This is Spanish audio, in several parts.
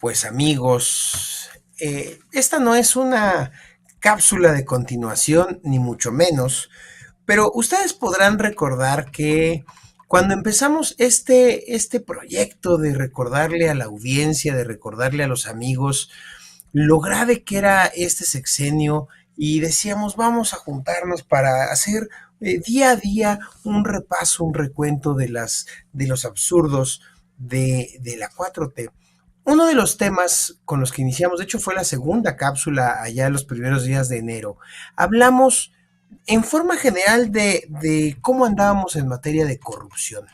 Pues amigos, esta no es una cápsula de continuación, ni mucho menos, pero ustedes podrán recordar que cuando empezamos este proyecto de recordarle a la audiencia, de recordarle a los amigos lo grave que era este sexenio y decíamos vamos a juntarnos para hacer día a día un repaso, un recuento de los absurdos de la 4T. Uno de los temas con los que iniciamos, de hecho fue la segunda cápsula allá en los primeros días de enero, hablamos en forma general de cómo andábamos en materia de corrupción.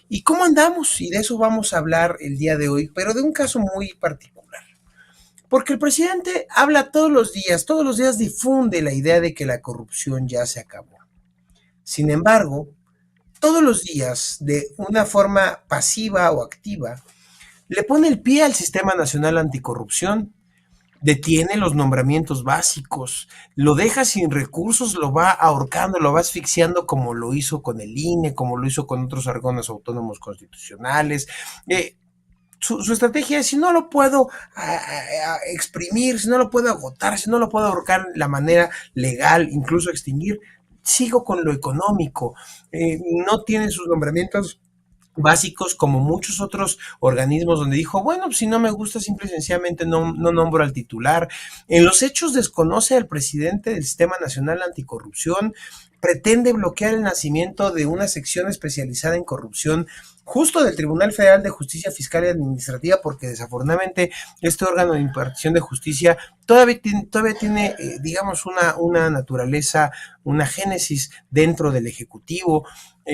¿Y cómo andamos? Y de eso vamos a hablar el día de hoy, pero de un caso muy particular. Porque el presidente habla todos los días difunde la idea de que la corrupción ya se acabó. Sin embargo, todos los días, de una forma pasiva o activa, le pone el pie al Sistema Nacional Anticorrupción, detiene los nombramientos básicos, lo deja sin recursos, lo va ahorcando, lo va asfixiando como lo hizo con el INE, como lo hizo con otros órganos autónomos constitucionales. Su estrategia es, si no lo puedo exprimir, si no lo puedo agotar, si no lo puedo ahorcar de la manera legal, incluso extinguir, sigo con lo económico. No tiene sus nombramientos básicos como muchos otros organismos donde dijo, bueno, pues si no me gusta, simple y sencillamente no nombro al titular. En los hechos desconoce al presidente del Sistema Nacional Anticorrupción, pretende bloquear el nacimiento de una sección especializada en corrupción justo del Tribunal Federal de Justicia Fiscal y Administrativa, porque desafortunadamente este órgano de impartición de justicia todavía tiene digamos, una naturaleza, una génesis dentro del Ejecutivo,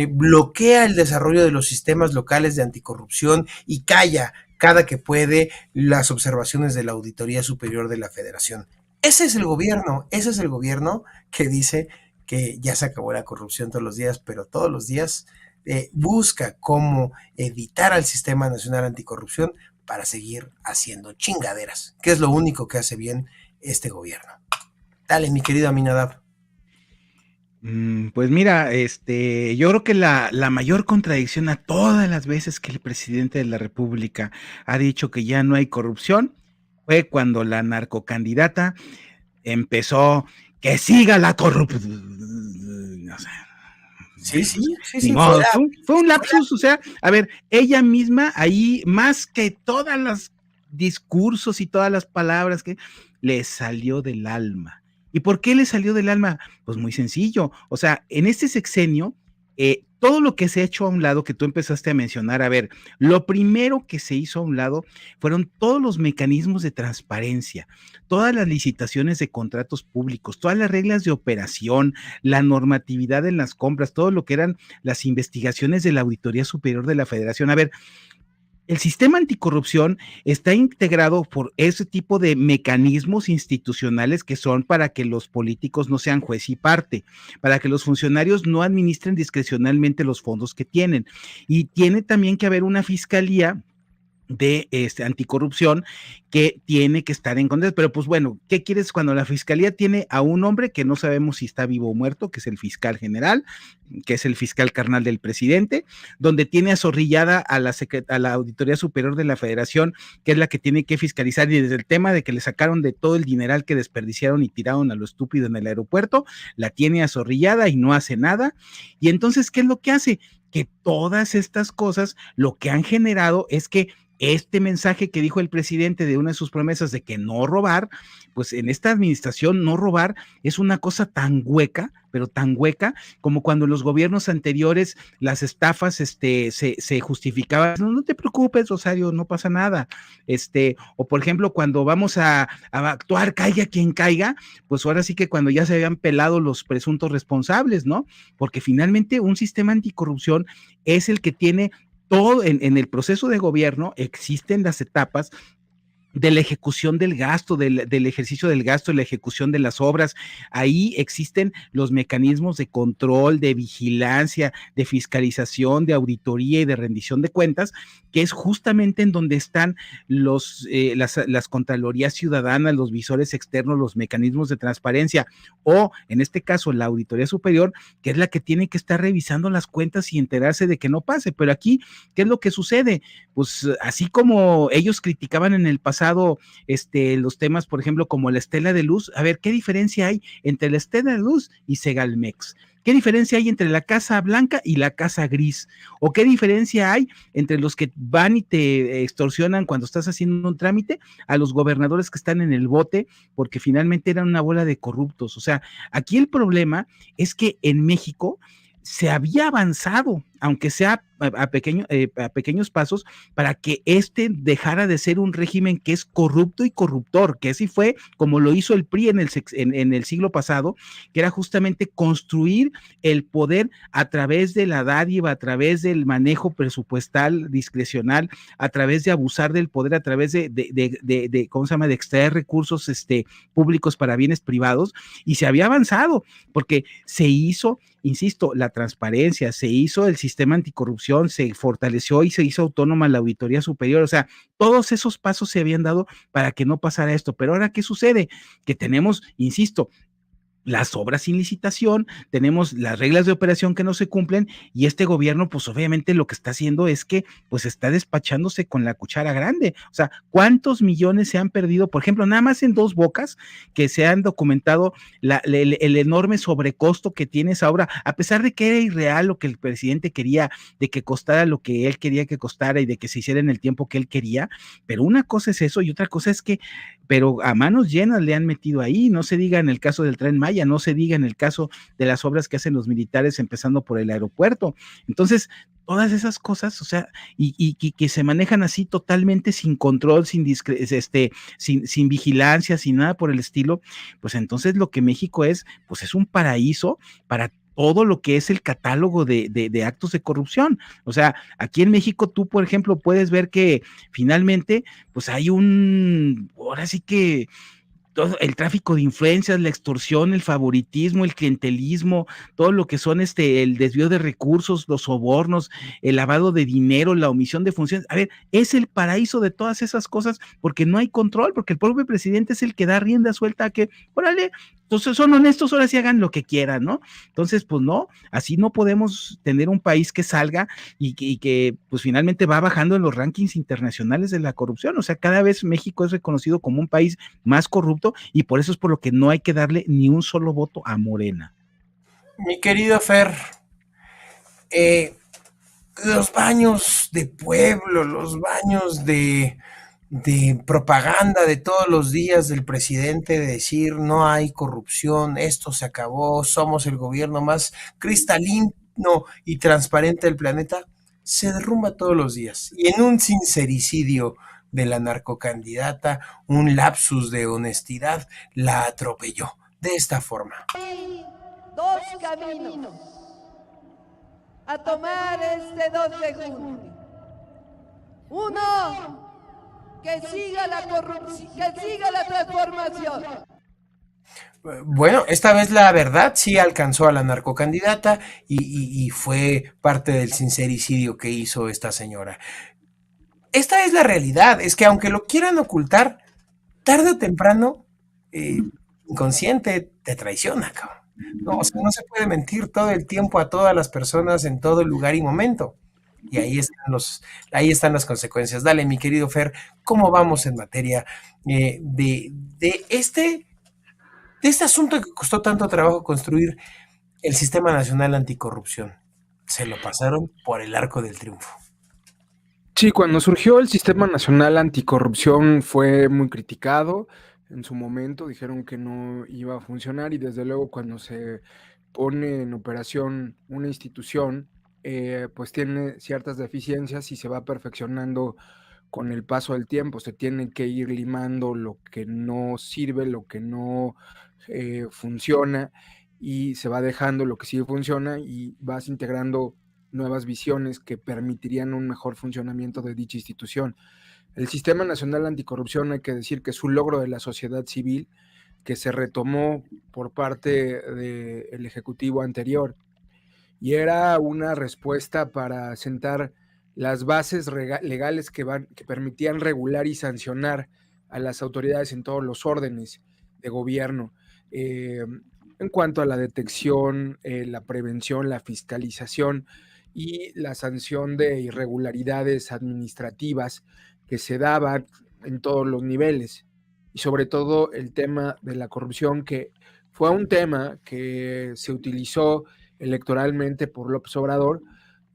bloquea el desarrollo de los sistemas locales de anticorrupción y calla cada que puede las observaciones de la Auditoría Superior de la Federación. Ese es el gobierno que dice que ya se acabó la corrupción todos los días, pero todos los días busca cómo evitar al Sistema Nacional Anticorrupción para seguir haciendo chingaderas, que es lo único que hace bien este gobierno. Dale, mi querido Aminadab. Pues mira, yo creo que la mayor contradicción a todas las veces que el presidente de la República ha dicho que ya no hay corrupción fue cuando la narcocandidata empezó que siga la corrupción. O sea, Sí, bueno, sí, pues, sí, ni sí, fue modo, la, fue un fue la lapsus, o sea, a ver, ella misma ahí, más que todas las discursos y todas las palabras que le salió del alma. ¿Y por qué le salió del alma? Pues muy sencillo, o sea, en este sexenio, todo lo que se ha hecho a un lado, que tú empezaste a mencionar, a ver, lo primero que se hizo a un lado fueron todos los mecanismos de transparencia, todas las licitaciones de contratos públicos, todas las reglas de operación, la normatividad en las compras, todo lo que eran las investigaciones de la Auditoría Superior de la Federación. A ver, el sistema anticorrupción está integrado por ese tipo de mecanismos institucionales que son para que los políticos no sean juez y parte, para que los funcionarios no administren discrecionalmente los fondos que tienen. Y tiene también que haber una fiscalía de anticorrupción que tiene que estar en contra, pero pues bueno, ¿qué quieres cuando la fiscalía tiene a un hombre que no sabemos si está vivo o muerto, que es el fiscal general, que es el fiscal carnal del presidente, donde tiene azorrillada a la Auditoría Superior de la Federación, que es la que tiene que fiscalizar, y desde el tema de que le sacaron de todo el dineral que desperdiciaron y tiraron a lo estúpido en el aeropuerto, la tiene azorrillada y no hace nada? Y entonces, ¿qué es lo que hace? Que todas estas cosas lo que han generado es que este mensaje que dijo el presidente de una de sus promesas de que no robar, pues en esta administración no robar es una cosa tan hueca, pero tan hueca, como cuando en los gobiernos anteriores las estafas se justificaban, no, no te preocupes, Rosario, no pasa nada. O por ejemplo, cuando vamos a actuar, caiga quien caiga, pues ahora sí que cuando ya se habían pelado los presuntos responsables, ¿no? Porque finalmente un sistema anticorrupción es el que tiene todo en el proceso de gobierno, existen las etapas de la ejecución del gasto, del ejercicio del gasto, de la ejecución de las obras. Ahí existen los mecanismos de control, de vigilancia, de fiscalización, de auditoría y de rendición de cuentas, que es justamente en donde están las Contralorías Ciudadanas, los visores externos, los mecanismos de transparencia, o en este caso la Auditoría Superior, que es la que tiene que estar revisando las cuentas y enterarse de que no pase. Pero aquí, ¿qué es lo que sucede? Pues así como ellos criticaban en el pasado los temas, por ejemplo, como la estela de luz. A ver, ¿qué diferencia hay entre la estela de luz y Segalmex? ¿Qué diferencia hay entre la Casa Blanca y la Casa Gris? ¿O qué diferencia hay entre los que van y te extorsionan cuando estás haciendo un trámite a los gobernadores que están en el bote porque finalmente eran una bola de corruptos? O sea, aquí el problema es que en México se había avanzado, aunque sea a pequeños pasos, para que dejara de ser un régimen que es corrupto y corruptor, que así fue como lo hizo el PRI en el siglo pasado, que era justamente construir el poder a través de la dádiva, a través del manejo presupuestal discrecional, a través de abusar del poder, a través ¿cómo se llama?, de extraer recursos públicos para bienes privados, y se había avanzado, porque se hizo, insisto, la transparencia, se hizo el sistema anticorrupción, se fortaleció y se hizo autónoma la Auditoría Superior. O sea, todos esos pasos se habían dado para que no pasara esto. Pero ahora, ¿qué sucede? Que tenemos, insisto, las obras sin licitación, tenemos las reglas de operación que no se cumplen, y este gobierno pues obviamente lo que está haciendo es que pues está despachándose con la cuchara grande. O sea, ¿cuántos millones se han perdido? Por ejemplo, nada más en Dos Bocas, que se han documentado el enorme sobrecosto que tiene esa obra, a pesar de que era irreal lo que el presidente quería, de que costara lo que él quería que costara y de que se hiciera en el tiempo que él quería. Pero una cosa es eso y otra cosa es que, pero a manos llenas le han metido ahí. No se diga en el caso del Tren Maya, no se diga en el caso de las obras que hacen los militares, empezando por el aeropuerto. Entonces, todas esas cosas, o sea, y que se manejan así totalmente sin control, sin vigilancia, sin nada por el estilo, pues entonces lo que México es, pues es un paraíso para todo lo que es el catálogo de actos de corrupción. O sea, aquí en México tú, por ejemplo, puedes ver que finalmente, pues hay ahora sí que todo el tráfico de influencias, la extorsión, el favoritismo, el clientelismo, todo lo que son el desvío de recursos, los sobornos, el lavado de dinero, la omisión de funciones. A ver, es el paraíso de todas esas cosas porque no hay control, porque el propio presidente es el que da rienda suelta a que, órale, entonces son honestos, ahora sí hagan lo que quieran, ¿no? Entonces, pues no, así no podemos tener un país que salga y que pues finalmente va bajando en los rankings internacionales de la corrupción. O sea, cada vez México es reconocido como un país más corrupto, y por eso es por lo que no hay que darle ni un solo voto a Morena. Mi querido Fer, los baños de pueblo, los baños de propaganda de todos los días del presidente, de decir no hay corrupción, esto se acabó, somos el gobierno más cristalino y transparente del planeta, se derrumba todos los días. Y en un sincericidio de la narcocandidata, un lapsus de honestidad, la atropelló de esta forma. Hay dos caminos a tomar este 2 de junio. Uno, que siga la corrupción, que siga la transformación. Bueno, esta vez la verdad sí alcanzó a la narcocandidata y fue parte del sincericidio que hizo esta señora. Esta es la realidad, es que aunque lo quieran ocultar, tarde o temprano, inconsciente te traiciona, cabrón. No, o sea, no se puede mentir todo el tiempo a todas las personas en todo lugar y momento. Y ahí están las consecuencias. Dale, mi querido Fer, ¿cómo vamos en materia de este asunto que costó tanto trabajo construir el Sistema Nacional Anticorrupción? Se lo pasaron por el arco del triunfo. Sí, cuando surgió el Sistema Nacional Anticorrupción fue muy criticado. En su momento dijeron que no iba a funcionar y desde luego cuando se pone en operación una institución, pues tiene ciertas deficiencias y se va perfeccionando con el paso del tiempo. Se tiene que ir limando lo que no sirve, lo que no funciona, y se va dejando lo que sí funciona y vas integrando nuevas visiones que permitirían un mejor funcionamiento de dicha institución. El Sistema Nacional Anticorrupción, hay que decir que es un logro de la sociedad civil que se retomó por parte del Ejecutivo anterior, y era una respuesta para sentar las bases legales que permitían regular y sancionar a las autoridades en todos los órdenes de gobierno, en cuanto a la detección, la prevención, la fiscalización y la sanción de irregularidades administrativas que se daban en todos los niveles, y sobre todo el tema de la corrupción, que fue un tema que se utilizó electoralmente por López Obrador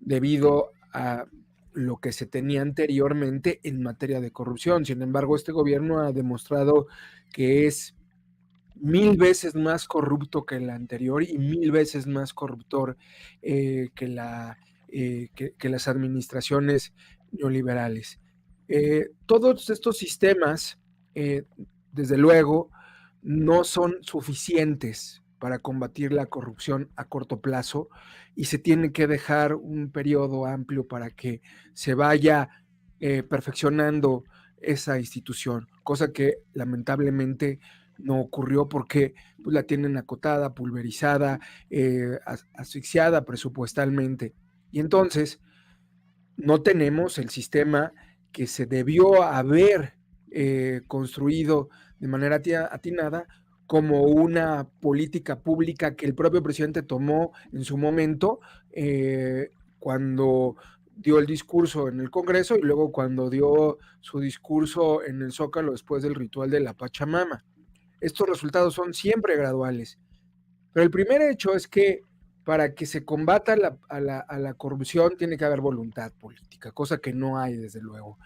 debido a lo que se tenía anteriormente en materia de corrupción. Sin embargo, este gobierno ha demostrado que es 1000 veces más corrupto que el anterior y 1000 veces más corruptor que las administraciones neoliberales. Todos estos sistemas, desde luego, no son suficientes para combatir la corrupción a corto plazo, y se tiene que dejar un periodo amplio para que se vaya perfeccionando esa institución, cosa que lamentablemente no ocurrió porque pues, la tienen acotada, pulverizada, asfixiada presupuestalmente. Y entonces no tenemos el sistema que se debió haber construido de manera atinada como una política pública que el propio presidente tomó en su momento cuando dio el discurso en el Congreso y luego cuando dio su discurso en el Zócalo después del ritual de la Pachamama. Estos resultados son siempre graduales, pero el primer hecho es que para que se combata a la corrupción tiene que haber voluntad política, cosa que no hay, desde luego.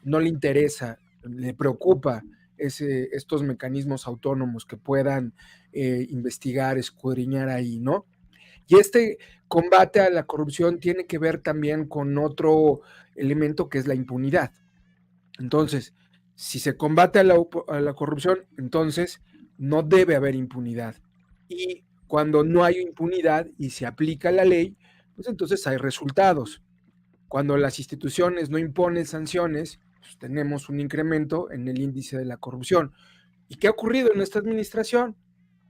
No le interesa, le preocupa estos mecanismos autónomos que puedan investigar, escudriñar ahí, ¿no? Y este combate a la corrupción tiene que ver también con otro elemento que es la impunidad. Entonces, si se combate a la corrupción, entonces no debe haber impunidad. Y cuando no hay impunidad y se aplica la ley, pues entonces hay resultados. Cuando las instituciones no imponen sanciones, pues tenemos un incremento en el índice de la corrupción. ¿Y qué ha ocurrido en esta administración?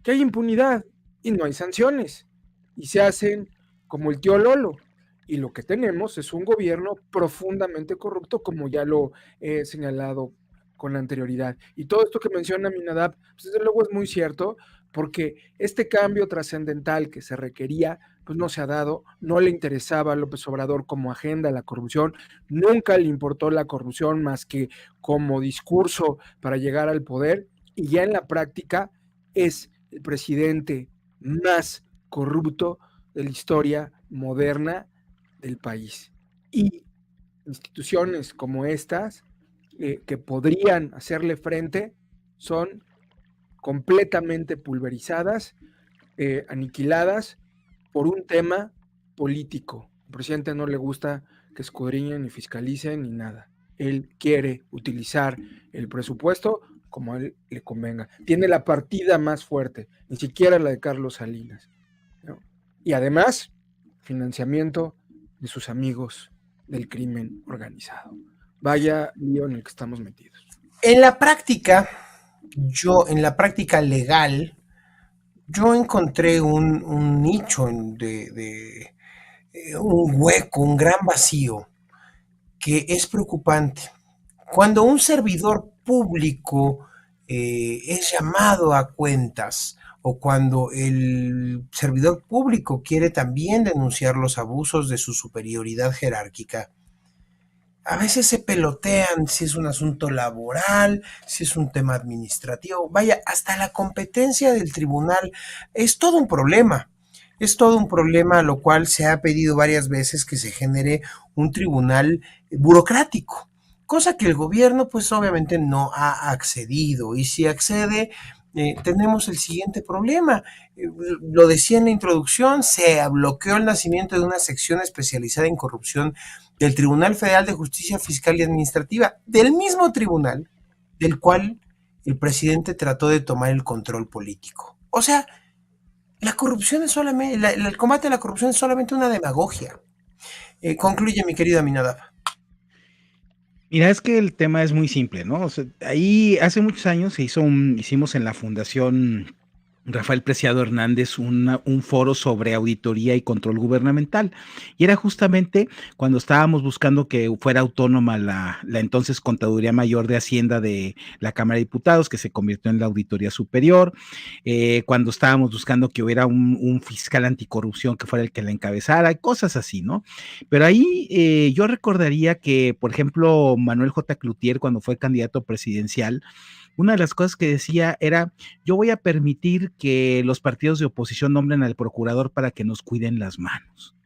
Que hay impunidad y no hay sanciones. Y se hacen como el tío Lolo. Y lo que tenemos es un gobierno profundamente corrupto, como ya lo he señalado con anterioridad. Y todo esto que menciona Minadab, pues desde luego es muy cierto, porque este cambio trascendental que se requería, pues no se ha dado, no le interesaba a López Obrador como agenda la corrupción, nunca le importó la corrupción más que como discurso para llegar al poder, y ya en la práctica es el presidente más corrupto de la historia moderna del país. Y instituciones como estas, que podrían hacerle frente, son completamente pulverizadas, aniquiladas por un tema político. Al presidente no le gusta que escudriñen ni fiscalicen ni nada. Él quiere utilizar el presupuesto como a él le convenga. Tiene la partida más fuerte, ni siquiera la de Carlos Salinas, ¿no? Y además, financiamiento de sus amigos del crimen organizado. Vaya lío en el que estamos metidos. En la práctica, en la práctica legal, yo encontré un nicho de un hueco, un gran vacío que es preocupante. Cuando un servidor público es llamado a cuentas, o cuando el servidor público quiere también denunciar los abusos de su superioridad jerárquica, a veces se pelotean si es un asunto laboral, si es un tema administrativo. Vaya, hasta la competencia del tribunal es todo un problema. Es todo un problema, lo cual se ha pedido varias veces que se genere un tribunal burocrático, cosa que el gobierno pues obviamente no ha accedido. Y si accede, tenemos el siguiente problema. Lo decía en la introducción, se bloqueó el nacimiento de una sección especializada en corrupción del Tribunal Federal de Justicia Fiscal y Administrativa, del mismo tribunal del cual el presidente trató de tomar el control político. O sea, la corrupción es solamente, el combate a la corrupción es solamente una demagogia. Concluye, mi querido Aminadab. Mira, es que el tema es muy simple, ¿no? O sea, ahí hace muchos años hicimos en la Fundación Rafael Preciado Hernández un foro sobre auditoría y control gubernamental. Y era justamente cuando estábamos buscando que fuera autónoma la entonces Contaduría Mayor de Hacienda de la Cámara de Diputados, que se convirtió en la Auditoría Superior, cuando estábamos buscando que hubiera un fiscal anticorrupción que fuera el que la encabezara, y cosas así, ¿no? Pero ahí yo recordaría que, por ejemplo, Manuel J. Cloutier, cuando fue candidato presidencial, una de las cosas que decía era, yo voy a permitir que los partidos de oposición nombren al procurador para que nos cuiden las manos.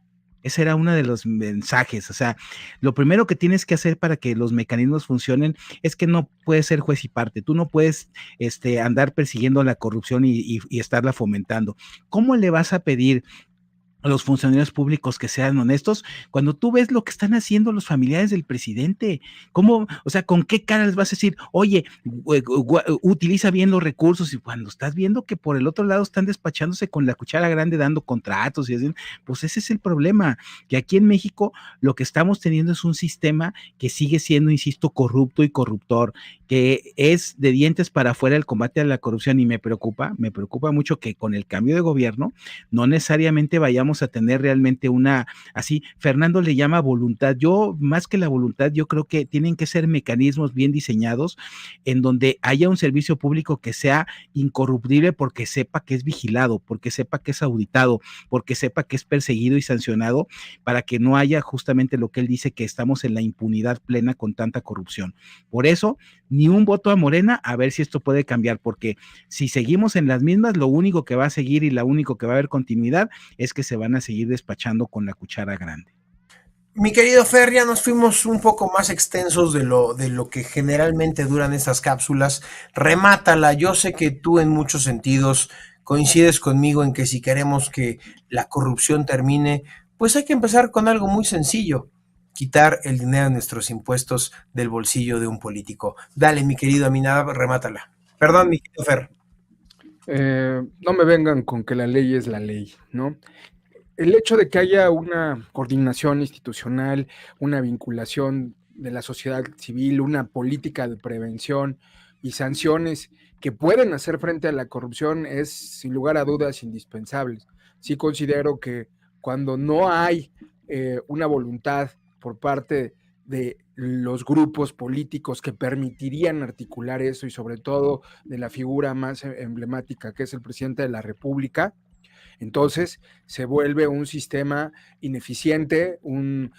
Ese era uno de los mensajes. O sea, lo primero que tienes que hacer para que los mecanismos funcionen es que no puedes ser juez y parte. Tú no puedes andar persiguiendo la corrupción y estarla fomentando. ¿Cómo le vas a pedir a los funcionarios públicos que sean honestos, cuando tú ves lo que están haciendo los familiares del presidente? ¿Cómo, o sea, con qué cara les vas a decir, oye, utiliza bien los recursos? Y cuando estás viendo que por el otro lado están despachándose con la cuchara grande dando contratos y así, pues ese es el problema, que aquí en México lo que estamos teniendo es un sistema que sigue siendo, insisto, corrupto y corruptor, que es de dientes para afuera el combate a la corrupción, y me preocupa mucho que con el cambio de gobierno no necesariamente vayamos a tener realmente así, Fernando le llama voluntad. Yo, más que la voluntad, yo creo que tienen que ser mecanismos bien diseñados en donde haya un servicio público que sea incorruptible, porque sepa que es vigilado, porque sepa que es auditado, porque sepa que es perseguido y sancionado, para que no haya justamente lo que él dice, que estamos en la impunidad plena con tanta corrupción. Por eso, ni un voto a Morena, a ver si esto puede cambiar, porque si seguimos en las mismas, lo único que va a seguir y lo único que va a haber continuidad es que se van a seguir despachando con la cuchara grande. Mi querido Fer, ya nos fuimos un poco más extensos de lo que generalmente duran estas cápsulas. Remátala, yo sé que tú en muchos sentidos coincides conmigo en que si queremos que la corrupción termine, pues hay que empezar con algo muy sencillo: quitar el dinero de nuestros impuestos del bolsillo de un político. Dale, mi querido Aminadab, remátala. Perdón, mi querido Fer. No me vengan con que la ley es la ley, ¿no? El hecho de que haya una coordinación institucional, una vinculación de la sociedad civil, una política de prevención y sanciones que pueden hacer frente a la corrupción es, sin lugar a dudas, indispensable. Sí considero que cuando no hay una voluntad por parte de los grupos políticos que permitirían articular eso, y sobre todo de la figura más emblemática que es el presidente de la República, entonces se vuelve un sistema ineficiente, un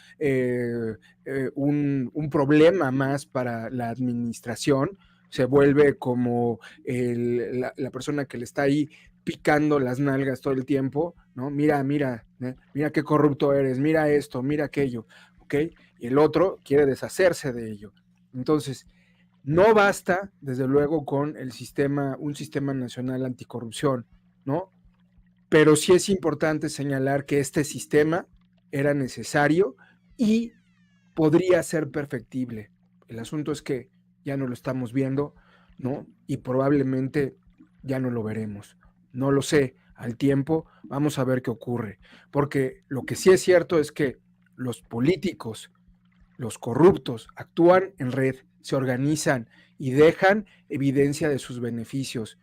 problema más para la administración, se vuelve como la persona que le está ahí picando las nalgas todo el tiempo, ¿no? Mira qué corrupto eres, mira esto, mira aquello, ¿ok? Y el otro quiere deshacerse de ello. Entonces, no basta, desde luego, con un sistema nacional anticorrupción, ¿no? Pero sí es importante señalar que este sistema era necesario y podría ser perfectible. El asunto es que ya no lo estamos viendo, ¿no? Y probablemente ya no lo veremos. No lo sé, al tiempo vamos a ver qué ocurre. Porque lo que sí es cierto es que los políticos, los corruptos, actúan en red, se organizan y dejan evidencia de sus beneficios.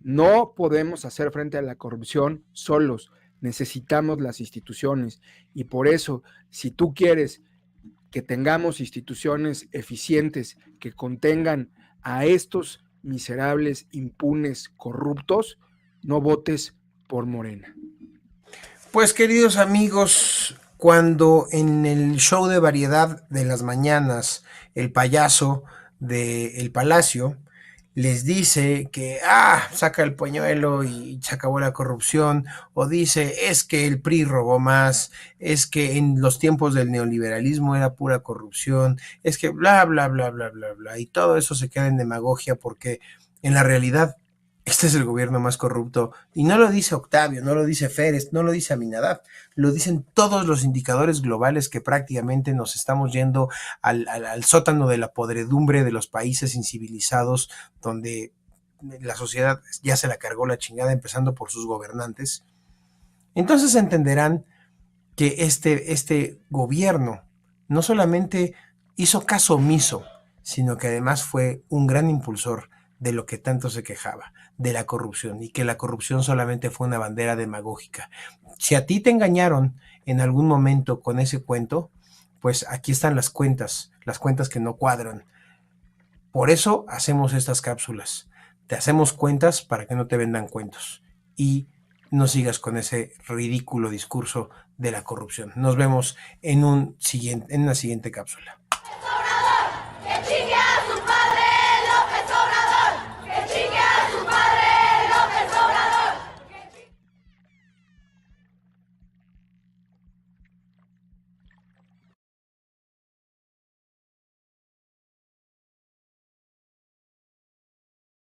No podemos hacer frente a la corrupción solos, necesitamos las instituciones, y por eso, si tú quieres que tengamos instituciones eficientes que contengan a estos miserables, impunes, corruptos, no votes por Morena. Pues queridos amigos, cuando en el show de variedad de las mañanas el payaso del Palacio les dice que, saca el pañuelo y se acabó la corrupción, o dice, es que el PRI robó más, es que en los tiempos del neoliberalismo era pura corrupción, es que bla, bla, bla, bla, bla, bla, y todo eso se queda en demagogia, porque en la realidad este es el gobierno más corrupto, y no lo dice Octavio, no lo dice Férez, no lo dice Aminadab, lo dicen todos los indicadores globales, que prácticamente nos estamos yendo al sótano de la podredumbre de los países incivilizados, donde la sociedad ya se la cargó la chingada, empezando por sus gobernantes. Entonces entenderán que este gobierno no solamente hizo caso omiso, sino que además fue un gran impulsor de lo que tanto se quejaba, de la corrupción, y que la corrupción solamente fue una bandera demagógica. Si a ti te engañaron en algún momento con ese cuento, pues aquí están las cuentas que no cuadran. Por eso hacemos estas cápsulas. Te hacemos cuentas para que no te vendan cuentos y no sigas con ese ridículo discurso de la corrupción. Nos vemos en una siguiente cápsula. ¡Que